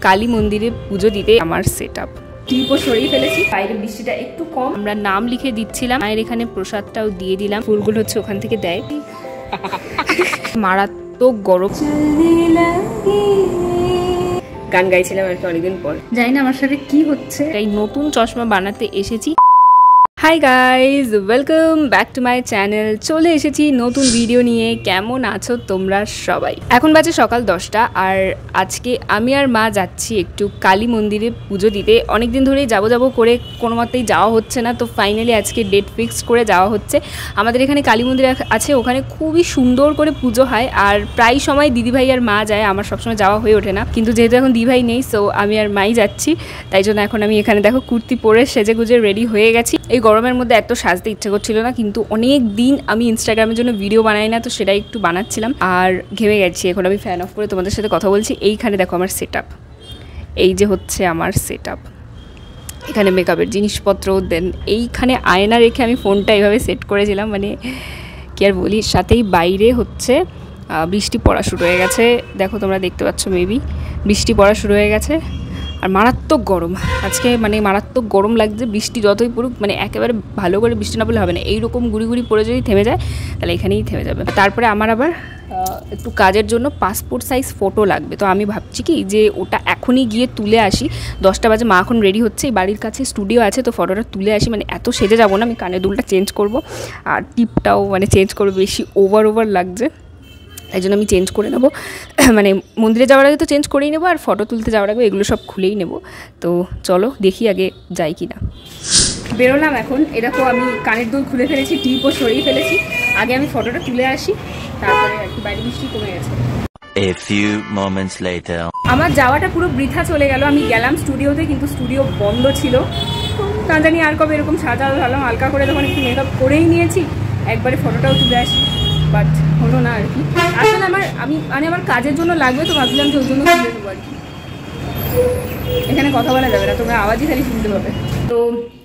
কালী মন্দিরে পুজো দিতে আমার সেটআপ টিপও সরিয়ে ফেলেছি। বাইরে বৃষ্টিটা একটু কম, আমরা নাম লিখে দিচ্ছিলাম। মায়ের এখানে প্রসাদটাও দিয়ে দিলাম, ফুলগুলো হচ্ছে ওখান থেকে দেয়। মারাত্মক গরম, গান গাইছিলাম আর কি অনেকদিন পর। জানি না আমার সাথে কি হচ্ছে, তাই নতুন চশমা বানাতে এসেছি। Hi guys, welcome back to my channel. চলে এসেছি নতুন ভিডিও নিয়ে। কেমন আছো তোমরা সবাই? এখন বাজে সকাল 10টা, আর আজকে আমি আর মা যাচ্ছি একটু কালী মন্দিরে পুজো দিতে। অনেকদিন ধরেই যাবো করে কোনো মতেই যাওয়া হচ্ছে না, তো ফাইনালি আজকে ডেট ফিক্সড করে যাওয়া হচ্ছে। আমাদের এখানে কালী মন্দির আছে, ওখানে খুবই সুন্দর করে পুজো হয়, আর প্রায় সময় দিদিভাই আর মা যায়, আমার সবসময় যাওয়া হয়ে ওঠে না। কিন্তু যেহেতু এখন দিদিভাই নেই, সো আমি আর মাই যাচ্ছি। তাই জন্য এখন আমি এখানে দেখো কুর্তি পরে সেজে গুজে রেডি হয়ে গেছি। এই গরমের মধ্যে এত সাজতে ইচ্ছে করছিল না, কিন্তু অনেক দিন আমি ইনস্টাগ্রামের জন্য ভিডিও বানাই না, তো সেটাই একটু বানাচ্ছিলাম আর ঘেমে গেছি। এখন আমি ফ্যান অফ করে তোমাদের সাথে কথা বলছি। এইখানে দেখো আমার সেটআপ, এই যে হচ্ছে আমার সেটআপ। এখানে মেকআপের জিনিসপত্র, দেন এইখানে আয়না রেখে আমি ফোনটা এইভাবে সেট করেছিলাম, মানে কি আর বলি। সাথেই বাইরে হচ্ছে বৃষ্টি পড়া শুরু হয়ে গেছে, দেখো তোমরা দেখতে পাচ্ছ, মেবি বৃষ্টি পড়া শুরু হয়ে গেছে। আর মারাত্মক গরম আজকে, মানে মারাত্মক গরম লাগছে। বৃষ্টি যতই পড়ুক, মানে একেবারে ভালো করে বৃষ্টি না পড়লে হবে না। এইরকম গুড়ি গুড়ি পড়ে যদি থেমে যায়, তাহলে এখানেই থেমে যাবে। তারপরে আমার আবার একটু কাজের জন্য পাসপোর্ট সাইজ ফটো লাগবে, তো আমি ভাবছি কি যে ওটা এখনই গিয়ে তুলে আসি। 10টা বাজে, মা এখন রেডি হচ্ছে, বাড়ির কাছে স্টুডিও আছে, তো ফটোটা তুলে আসি। মানে এত সেজে যাবো না, আমি কানের দুলটা চেঞ্জ করব আর টিপটাও মানে চেঞ্জ করবো, বেশি ওভার লাগছে, তাই জন্য আমি চেঞ্জ করে নেবো। মানে মন্দিরে যাওয়ার আগে তো চেঞ্জ করেই নেবো, আর ফটো তুলতে যাওয়ার আগে এগুলো সব খুলেই নেবো। তো চলো দেখি আগে যাই কি না। বেরোলাম এখন। এরকম আমি কানের দুল খুলে ফেলেছি, টিপও সরিয়ে ফেলেছি। আগে আমি ফটোটা তুলে আসি, তারপরে আর কি। বাইরে বৃষ্টি কমে গেছে। A few moments later. আমার যাওয়াটা পুরো বৃথা চলে গেল। আমি গেলাম স্টুডিওতে, কিন্তু স্টুডিও বন্ধ ছিল। না জানি আর কবে এরকম সাজালো ভালো হালকা করে, তখন একটু মেকআপ করেই নিয়েছি, একবারে ফটোটাও তুলে আসি, বাট হলো না আর কি। আসলে আমার কাজের জন্য লাগবে, তো ভাবলাম যে ওই জন্য তুলে দেবো আর কি। এখানে কথা বলা যাবে না, তোমরা আওয়াজই খালি শুনতে পাবে। তো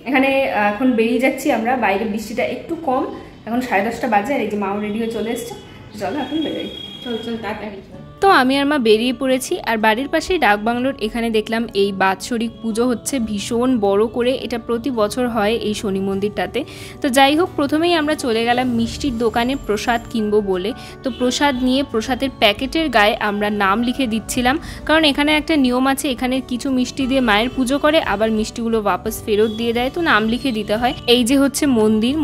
এখানে এখন বেরিয়ে যাচ্ছি আমরা। বাইরে বৃষ্টিটা একটু কম, এখন 10:30 বাজে, আর এই যে মাও রেডি হয়ে চলে এসছে। চলো এখন বেরোই, চল তাড়াতাড়ি। তো আমি আর মা বেরিয়ে পড়েছি, আর বাড়ির পাশেই ডাকবাংলোর এখানে দেখলাম এই বাৎসরিক পুজো হচ্ছে ভীষণ বড় করে। এটা প্রতি বছর হয় এই শনি মন্দিরটাতে। তো যাই হোক, প্রথমেই আমরা চলে গেলাম মিষ্টির দোকানে প্রসাদ কিনবো বলে। তো প্রসাদ নিয়ে প্রসাদের প্যাকেটের গায়ে আমরা নাম লিখে দিচ্ছিলাম, কারণ এখানে একটা নিয়ম আছে, এখানে কিছু মিষ্টি দিয়ে মায়ের পুজো করে, আবার মিষ্টিগুলো ওয়াপস ফেরত দিয়ে দেয়, তো নাম লিখে দিতে হয়। এই যে হচ্ছে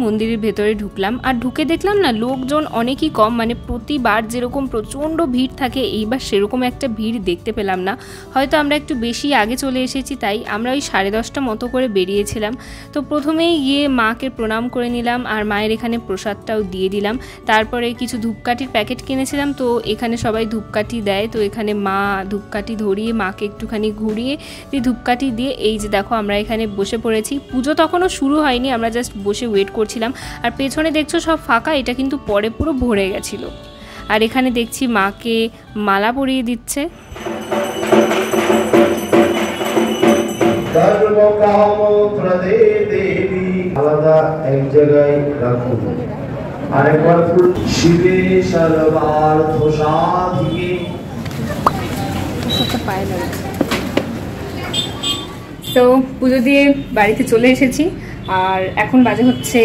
মন্দিরের ভেতরে ঢুকলাম, আর ঢুকে দেখলাম না লোকজন অনেকই কম, মানে প্রতিবার যেরকম প্রচণ্ড ভিড় থাকে, এইবার সেরকম একটা ভিড় দেখতে পেলাম না। হয়তো আমরা একটু বেশি আগে চলে এসেছি, তাই আমরা ওই 10:30 মতো করে বেরিয়েছিলাম। তো প্রথমেই গিয়ে মাকে প্রণাম করে নিলাম, আর মায়ের এখানে প্রসাদটাও দিয়ে দিলাম। তারপরে কিছু ধূপকাঠির প্যাকেট কিনেছিলাম, তো এখানে সবাই ধূপকাঠি দেয়, তো এখানে মা ধূপকাঠি ধরিয়ে মাকে একটুখানি ঘুরিয়ে দিয়ে ধূপকাঠি দিয়ে, এই যে দেখো আমরা এখানে বসে পড়েছি। পুজো তখনও শুরু হয়নি, আমরা জাস্ট বসে ওয়েট করছিলাম। আর পেছনে দেখছো সব ফাঁকা, এটা কিন্তু পরে পুরো ভরে গেছিলো। আর এখানে দেখছি মাকে মালা পরিয়ে দিচ্ছে। আলাদা এক জায়গায় রাখুন, আরেকবার ফুল শিবে সর্বার্থ সাধিকে। তো পুজো দিয়ে বাড়িতে চলে এসেছি, আর এখন বাজে হচ্ছে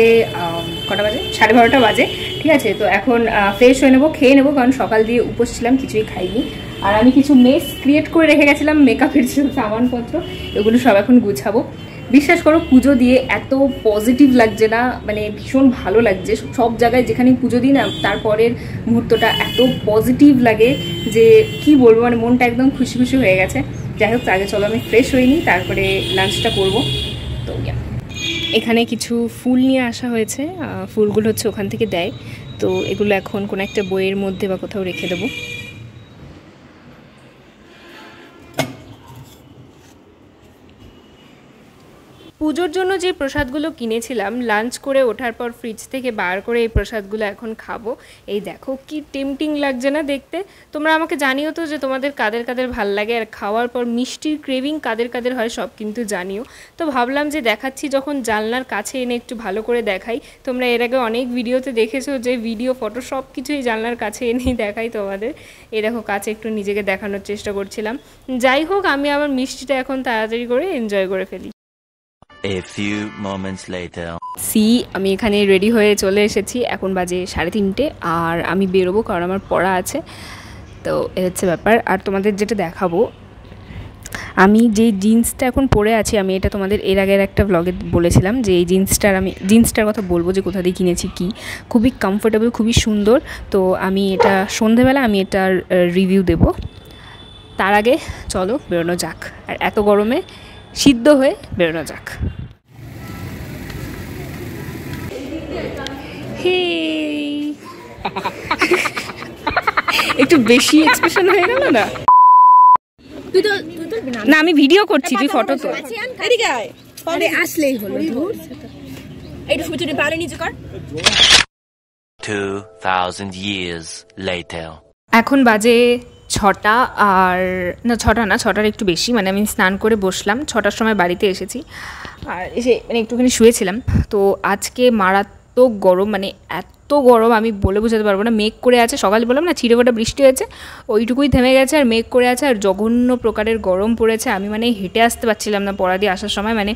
কটা বাজে, 12:30 বাজে। ঠিক আছে, তো এখন ফ্রেশ হয়ে নেবো, খেয়ে নেবো, কারণ সকাল দিয়ে উপোস ছিলাম, কিছুই খাইনি। আর আমি কিছু মেস ক্রিয়েট করে রেখে গেছিলাম, মেকআপের যে সামানপত্র, এগুলো সব এখন গুছাবো। বিশ্বাস করো, পুজো দিয়ে এত পজিটিভ লাগছে না, মানে ভীষণ ভালো লাগছে। সব জায়গায় যেখানে পুজো দিই না, তারপরের মুহূর্তটা এত পজিটিভ লাগে যে কি বলবো, মানে মনটা একদম খুশি খুশি হয়ে গেছে। যাই হোক, আগে চলো আমি ফ্রেশ হয়ে নিই, তারপরে লাঞ্চটা করবো। তো এখানে কিছু ফুল নিয়ে আসা হয়েছে, ফুলগুলো হচ্ছে ওখান থেকে দেয়, তো এগুলো এখন কোনো একটা বইয়ের মধ্যে বা কোথাও রেখে দেবো। পুজোর জন্য যে প্রসাদগুলো কিনেছিলাম, লাঞ্চ করে ওঠার পর ফ্রিজ থেকে বার করে এই প্রসাদগুলো এখন খাবো। এই দেখো কি টেম্পটিং লাগছে না দেখতে। তোমরা আমাকে জানিও তো যে তোমাদের কাদের কাদের ভাল লাগে, আর খাওয়ার পর মিষ্টির ক্রেভিং কাদের কাদের হয় সব কিন্তু জানিও। তো ভাবলাম যে দেখাচ্ছি যখন জানলার কাছে এনে একটু ভালো করে দেখাই। তোমরা এর আগে অনেক ভিডিওতে দেখেছো যে ভিডিও ফটো সব কিছুই জানলার কাছে এনেই দেখাই তোমাদের। এই দেখো কাছে একটু নিজেকে দেখানোর চেষ্টা করছিলাম। যাই হোক, আমি আমার মিষ্টিটা এখন তাড়াতাড়ি করে এনজয় করে ফেলি। A few moments later. আমি এখানে রেডি হয়ে চলে এসেছি। এখন বাজে 3:30 আর আমি বেরোবো কারণ আমার পড়া আছে। তো এ হচ্ছে ব্যাপার। আর তোমাদের যেটা দেখাবো, আমি যে জিন্সটা এখন পরে আছি, আমি এটা তোমাদের এর আগের একটা ব্লগে বলেছিলাম যে এই জিন্সটার কথা বলবো যে কোথা দিয়ে কিনেছি, কি খুবই কমফোর্টেবল, খুবই সুন্দর। তো আমি এটা সন্ধেবেলা আমি এটার রিভিউ দেব। তার আগে চলো বেরোনো যাক, আর এত গরমে সিদ্ধ হয়ে বেরোনো যাক। একটু বেশি এক্সপ্রেশন হয়ে গেল না? না, আমি ভিডিও করছি, তুই ফটো তো। আসলেই হলো। 2000 years later. এখন বাজে 6টা, আর না 6টা না, 6টার একটু বেশি। মানে আমি স্নান করে বসলাম, 6টার সময় বাড়িতে এসেছি, আর এসে মানে একটুখানি শুয়েছিলাম। তো আজকে মারাত্মক গরম, মানে এত গরম আমি বলে বোঝাতে পারবো না। মেঘ করে আছে, সকালে বললাম না ছিটেফোঁটা বৃষ্টি হয়েছে, ওইটুকুই থেমে গেছে, আর মেঘ করে আছে, আর জঘন্য প্রকারের গরম পড়েছে। আমি মানে হেঁটে আসতে পারছিলাম না পড়া দিয়ে আসার সময়, মানে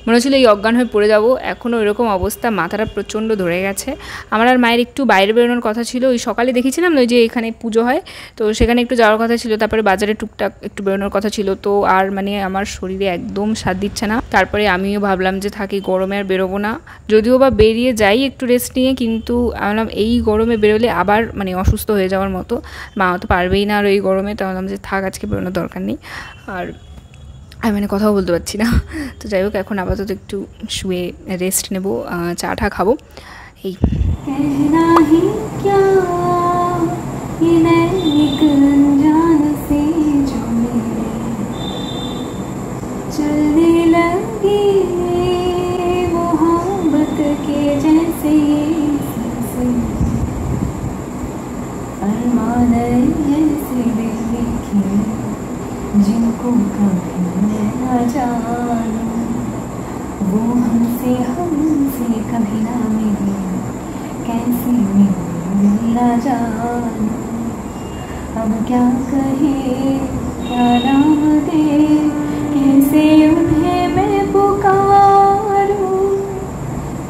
মনে হচ্ছিলো এই অজ্ঞান হয়ে পড়ে যাবো। এখনও এরকম অবস্থা, মাথাটা প্রচণ্ড ধরে গেছে। আমার আর মায়ের একটু বাইরে বেরোনোর কথা ছিল, ওই সকালে দেখেছিলাম ওই যে এখানে পুজো হয়, তো সেখানে একটু যাওয়ার কথা ছিল। তারপরে বাজারে টুকটাক একটু বেরোনোর কথা ছিল। তো আর মানে আমার শরীরে একদম সাথ দিচ্ছে না। তারপরে আমিও ভাবলাম যে থাকি, গরমে আর বেরোবো না। যদিও বা বেরিয়ে যাই একটু রেস্ট নিয়ে, কিন্তু আমি ভাবলাম এই গরমে বেরোলে আবার মানে অসুস্থ হয়ে যাওয়ার মতো, মা তো পারবেই না আর এই গরমে। তো ভাবলাম যে থাক, আজকে বেরোনোর দরকার নেই। আর আমি মানে কথাও বলতে পারছি না। তো যাই হোক, এখন আপাতত একটু শুয়ে রেস্ট নেব, চা টা খাবো। এই जिनको कभी मैं न जानूं, वो हमसे कभी ना मिले, कैसे मिले न जानूं। अब क्या कहे, क्या नाम दे, कैसे उन्हें मैं पुकारूं,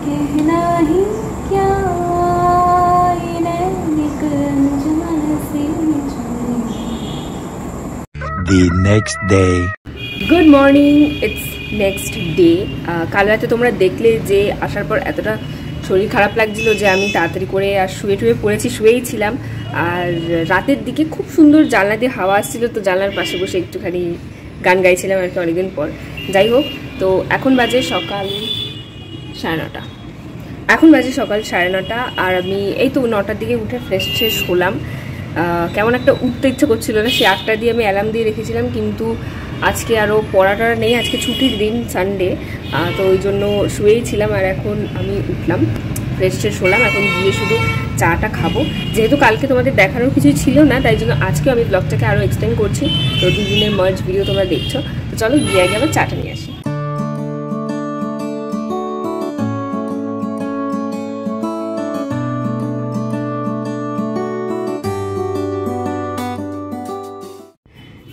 कहना ही क्या The next day. Good morning, it's next day. কাল রাতে তোমরা দেখলে যে আসার পর এতটা শরীর খারাপ লাগছিল যে আমি তাড়াতাড়ি করে আর শুয়ে পড়েছি, শুয়েই ছিলাম। আর রাতের দিকে খুব সুন্দর জানলা দিয়ে হাওয়া আসছিল, তো জানলার পাশে বসে একটুখানি গান গাইছিলাম আর কি অনেকদিন পর। যাই হোক, তো এখন বাজে সকাল 9:30। সকাল 9:30, আর আমি এই তো 9টার দিকে উঠে ফ্রেশ হলাম। কেমন একটা উঠতে ইচ্ছে করছিল না, সে 8টা দিয়ে আমি অ্যালার্ম দিয়ে রেখেছিলাম, কিন্তু আজকে আরও পড়াটা নেই, আজকে ছুটির দিন, সানডে। তো ওই জন্য শুয়েই ছিলাম। আর এখন আমি উঠলাম, ফ্রেশ হলাম, এখন গিয়ে শুধু চাটা খাবো। যেহেতু কালকে তোমাদের দেখানোর কিছুই ছিল না, তাই জন্য আজকেও আমি ব্লগটাকে আরও এক্সটেন্ড করছি। তো 2 দিনের মার্জ ভিডিও তোমরা দেখছো। তো চলো গিয়ে আগে আবার চাটা নিয়ে আসি।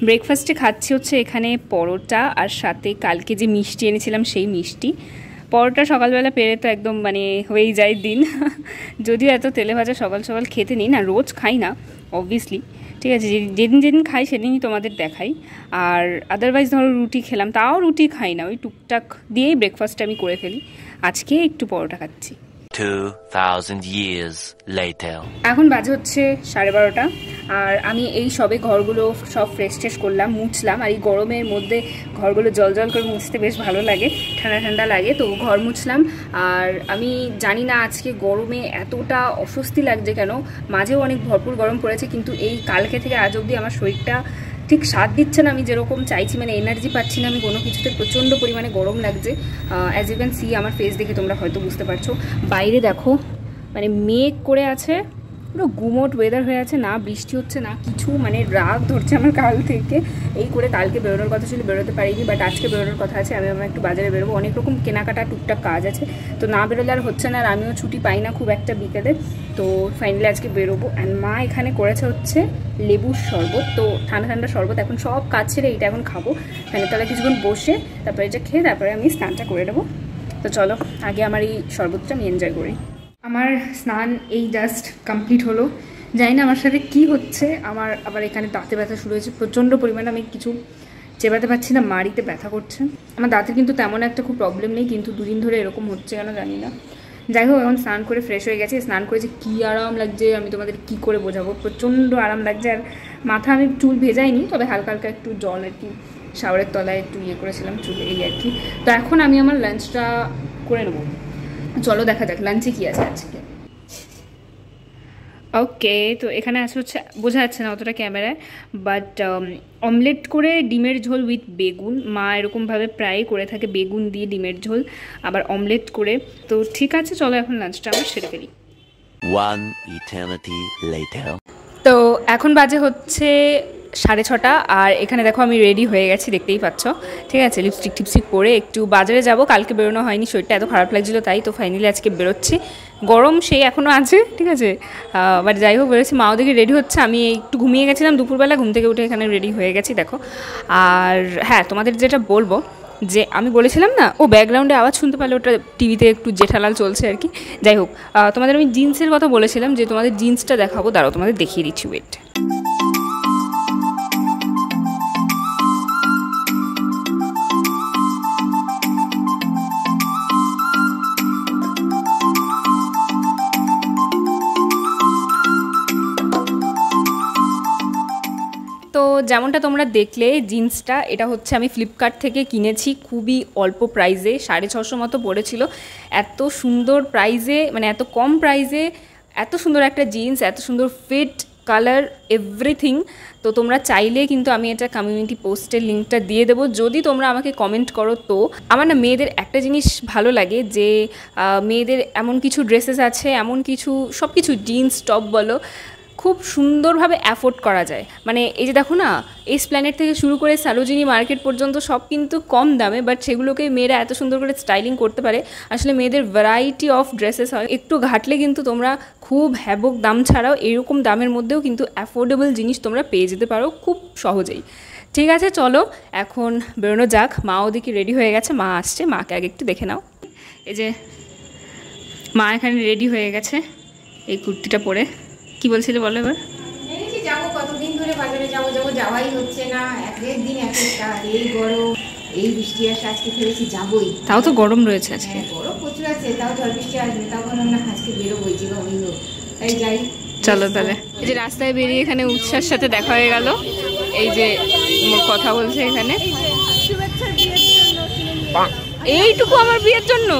ব্রেকফাস্টে খাচ্ছি হচ্ছে এখানে পরোটা, আর সাথে কালকে যে মিষ্টি এনেছিলাম সেই মিষ্টি। পরোটা সকালবেলা পেরে তো একদম মানে হয়েই যায় দিন। যদিও এত তেলে ভাজা সকাল সকাল খেতে নিই না, রোজ খাই না অবভিয়াসলি, ঠিক আছে, যেদিন খাই সেদিনই তোমাদের দেখাই। আর আদারওয়াইজ ধরো রুটি খেলাম, তাও রুটি খাই না, ওই টুকটাক দিয়েই ব্রেকফাস্টটা আমি করে ফেলি। আজকে একটু পরোটা খাচ্ছি। 2000 years later. এখন বাজে হচ্ছে 12:30, আর আমি এই সবে ঘরগুলো সব ফ্রেশ করলাম, মুছলাম। আর এই গরমের মধ্যে ঘরগুলো জল করে মুছতে বেশ ভালো লাগে, ঠান্ডা লাগে, তো ঘর মুছলাম। আর আমি জানি না আজকে গরমে এতটা অস্বস্তি লাগছে কেন, মাঝেও অনেক ভরপুর গরম পড়েছে, কিন্তু এই কালকে থেকে আজ অবধি আমার শরীরটা ঠিক স্বাদ দিচ্ছে না আমি যেরকম চাইছি, মানে এনার্জি পাচ্ছি না আমি কোনো কিছুতে, প্রচণ্ড পরিমাণে গরম লাগছে। অ্যাজ ইউ ক্যান সি আমার ফেস দেখে তোমরা হয়তো বুঝতে পারছো। বাইরে দেখো মানে মেঘ করে আছে, পুরো গুমোট ওয়েদার হয়ে আছে, না বৃষ্টি হচ্ছে না কিছু, মানে রাগ ধরছে আমার কাল থেকে। এই করে কালকে বেরোনোর কথা ছিল, বেরোতে পারিনি, বাট আজকে বেরোনোর কথা আছে। আমি একটু বাজারে বেরোবো, অনেক রকম কেনাকাটা টুকটাক কাজ আছে, তো না বেরোলে আর হচ্ছে না, আর আমিও ছুটি পাই না খুব একটা বিকেলে। তো ফাইনালি আজকে বেরোবো। অ্যান্ড মা এখানে করেছে হচ্ছে লেবুর শরবত, তো ঠান্ডা ঠান্ডা শরবত। এখন সব কাজ ছেড়ে এইটা এখন খাবো, ফ্যানের তলায় কিছুক্ষণ বসে তারপরে এটা খেয়ে তারপরে আমি স্নানটা করে নেবো। তো চলো আগে আমার এই শরবতটা আমি এনজয় করি। আমার স্নান এই জাস্ট কমপ্লিট হলো। জানি না আমার সাথে কী হচ্ছে, আমার আবার এখানে দাঁতে ব্যথা শুরু হয়েছে প্রচণ্ড পরিমাণে, আমি কিছু চেবাতে পারছি না, মাড়িতে ব্যথা করছে। আমার দাঁতের কিন্তু তেমন একটা খুব প্রবলেম নেই, কিন্তু দুদিন ধরে এরকম হচ্ছে কেন জানি না। যাই হোক এখন স্নান করে ফ্রেশ হয়ে গেছে, স্নান করেছি, কী আরাম লাগছে আমি তোমাদের কী করে বোঝাবো, প্রচণ্ড আরাম লাগছে। আর মাথা আমি চুল ভেজাইনি, তবে হালকা হালকা একটু জল আর কি শাওয়ারের তলায় একটু ইয়ে করেছিলাম চুলে, এই আর কি। তো এখন আমি আমার লাঞ্চটা করে নেবো, চলো দেখা যাক লাঞ্চে কী আছে আজকে। ওকে, তো এখানে আছে হচ্ছে, বোঝা যাচ্ছে না অতটা ক্যামেরায়, বাট অমলেট করে ডিমের ঝোল উইথ বেগুন। মা এরকমভাবে প্রায় করে থাকে, বেগুন দিয়ে ডিমের ঝোল আবার অমলেট করে। তো ঠিক আছে চলো এখন লাঞ্চটা আমরা সেরে ফেলি। One eternity later. তো এখন বাজে হচ্ছে 6:30, আর এখানে দেখো আমি রেডি হয়ে গেছি, দেখতেই পাচ্ছ। ঠিক আছে, লিপস্টিক টিপস্টিক পরে একটু বাজারে যাব, কালকে বেরোনো হয়নি, শরীরটা এত খারাপ লাগছিলো তাই। তো ফাইনালি আজকে বেরোচ্ছি, গরম সেই এখনও আছে, ঠিক আছে, বাট যাই হোক বেরোচ্ছি। মাও দেখে রেডি হচ্ছে, আমি একটু ঘুমিয়ে গেছিলাম দুপুরবেলা, ঘুম থেকে উঠে এখানে রেডি হয়ে গেছি দেখো। আর হ্যাঁ, তোমাদের যেটা বলবো যে আমি বলেছিলাম না, ও ব্যাকগ্রাউন্ডে আওয়াজ শুনতে পারলে ওটা টিভিতে একটু জেঠালাল চলছে আর কি। যাই হোক, তোমাদের আমি জিন্সের কথা বলেছিলাম যে তোমাদের জিন্সটা দেখাবো, দাঁড়াও তোমাদের দেখিয়ে দিচ্ছি, ওয়েট। তো যেমনটা তোমরা দেখলে জিন্সটা, এটা হচ্ছে আমি ফ্লিপকার্ট থেকে কিনেছি, খুবই অল্প প্রাইসে, 650 মতো পড়েছিল। এত সুন্দর প্রাইসে, মানে এত কম প্রাইসে এত সুন্দর একটা জিন্স, এত সুন্দর ফিট, কালার, এভরিথিং। তো তোমরা চাইলে কিন্তু আমি এটা কমিউনিটি পোস্টের লিঙ্কটা দিয়ে দেবো যদি তোমরা আমাকে কমেন্ট করো। তো আমার না মেয়েদের একটা জিনিস ভালো লাগে যে মেয়েদের এমন কিছু ড্রেসেস আছে, এমন কিছু সব কিছু জিন্স টপ বলো, খুব সুন্দরভাবে অ্যাফোর্ড করা যায়। মানে এই যে দেখো না, এসপ্ল্যানেড থেকে শুরু করে সারোজিনী মার্কেট পর্যন্ত সব কিন্তু কম দামে, বাট সেগুলোকে মেয়েরা এত সুন্দর করে স্টাইলিং করতে পারে। আসলে মেয়েদের ভ্যারাইটি অফ ড্রেসেস হয়, একটু ঘাটলে কিন্তু তোমরা খুব হ্যাবক দাম ছাড়াও এরকম দামের মধ্যেও কিন্তু অ্যাফোর্ডেবল জিনিস তোমরা পেয়ে যেতে পারো খুব সহজেই। ঠিক আছে চলো এখন বেরোনো যাক। মা ওদিকে রেডি হয়ে গেছে, মা আসছে, মাকে আগে একটু দেখে নাও। এই যে মা এখানে রেডি হয়ে গেছে এই কুর্তিটা পরে। কি বলছিলে বলো এবার? যাবো কতদিন ধরে বাজারে যাবো যাওয়াই হচ্ছে না, এক দিন এক একটা, এই গরম এই বৃষ্টি আসে, আজকে ভেবেছি যাবোই। তাও তো গরম রয়েছে আজকে, গরম প্রচুর আছে, তাও ঝড় বৃষ্টি আসবে, তাও বললাম না আজকে বেরোবোই, যেভাবেই হোক তাই যাই। চলো তাহলে। এই যে রাস্তায় বেরিয়ে এখানে উৎসার সাথে দেখা হয়ে গেল, এই যে কথা বলছে এখানে, এইটুকু আমার বিয়ের জন্য।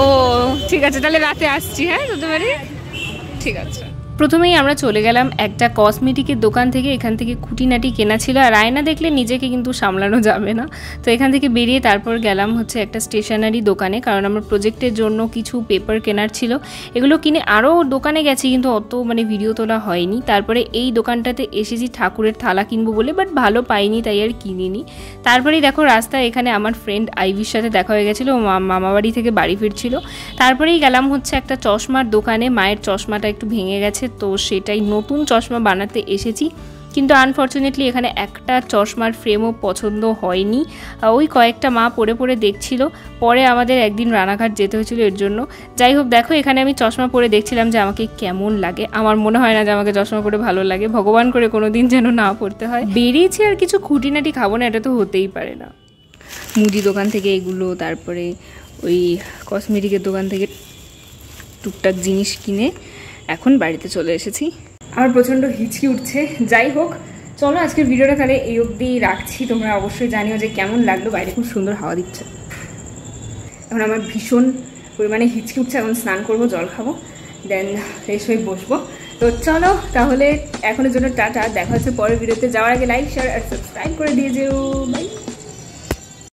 ও ঠিক আছে, তাহলে রাতে আসছি। হ্যাঁ তোদের বাড়ি, ঠিক আছে। প্রথমেই আমরা চলে গেলাম একটা কসমেটিকের দোকান থেকে, এখান থেকে খুঁটিনাটি কেনা ছিল, আর আয়না দেখলে নিজেকে কিন্তু সামলানো যাবে না। তো এখান থেকে বেরিয়ে তারপর গেলাম হচ্ছে একটা স্টেশনারি দোকানে, কারণ আমার প্রজেক্টের জন্য কিছু পেপার কেনার ছিল। এগুলো কিনে আরও দোকানে গেছি কিন্তু অত মানে ভিডিও তোলা হয়নি। তারপরে এই দোকানটাতে এসেছি ঠাকুরের থালা কিনবো বলে, বাট ভালো পাইনি তাই আর কিনিনি। তারপরেই দেখো রাস্তায় এখানে আমার ফ্রেন্ড আইভির সাথে দেখা হয়ে গেছিলো, মামাবাড়ি থেকে বাড়ি ফিরছিল। তারপরেই গেলাম হচ্ছে একটা চশমার দোকানে, মায়ের চশমাটা একটু ভেঙে গেছে, তো সেটাই নতুন চশমা বানাতে এসেছি। কিন্তু আনফর্চুনেটলি এখানে একটা চশমার ফ্রেমও পছন্দ হয়নি, ওই কয়েকটা মা পরে পরে দেখছিল। পরে আমাদের একদিন রানাঘাট যেতে হয়েছিল এর জন্য। যাই হোক দেখো এখানে আমি চশমা পরে দেখছিলাম যে আমাকে কেমন লাগে। আমার মনে হয় না যে আমাকে চশমা পরে ভালো লাগে, ভগবান করে কোনো দিন যেন না পড়তে হয়। বেরিয়েছি আর কিছু খুঁটিনাটি খাবো না, এটা তো হতেই পারে না। মুদি দোকান থেকে এগুলো, তারপরে ওই কসমেটিকের দোকান থেকে টুকটাক জিনিস কিনে এখন বাড়িতে চলে এসেছি। আমার প্রচণ্ড হিচকি উঠছে। যাই হোক চলো আজকের ভিডিওটা তাহলে এই অবধি রাখছি। তোমরা অবশ্যই জানিও যে কেমন লাগলো, বাইরে খুব সুন্দর হাওয়া দিচ্ছে। এখন আমার ভীষণ পরিমাণে হিচকি উঠছে, এখন স্নান করবো, জল খাবো, দেন ফ্রেশ হয়ে বসবো। তো চলো তাহলে এখনের জন্য টাটা, দেখা হচ্ছে পরের ভিডিওতে। যাওয়ার আগে লাইক শেয়ার আর সাবস্ক্রাইব করে দিয়ে যেও। বাই।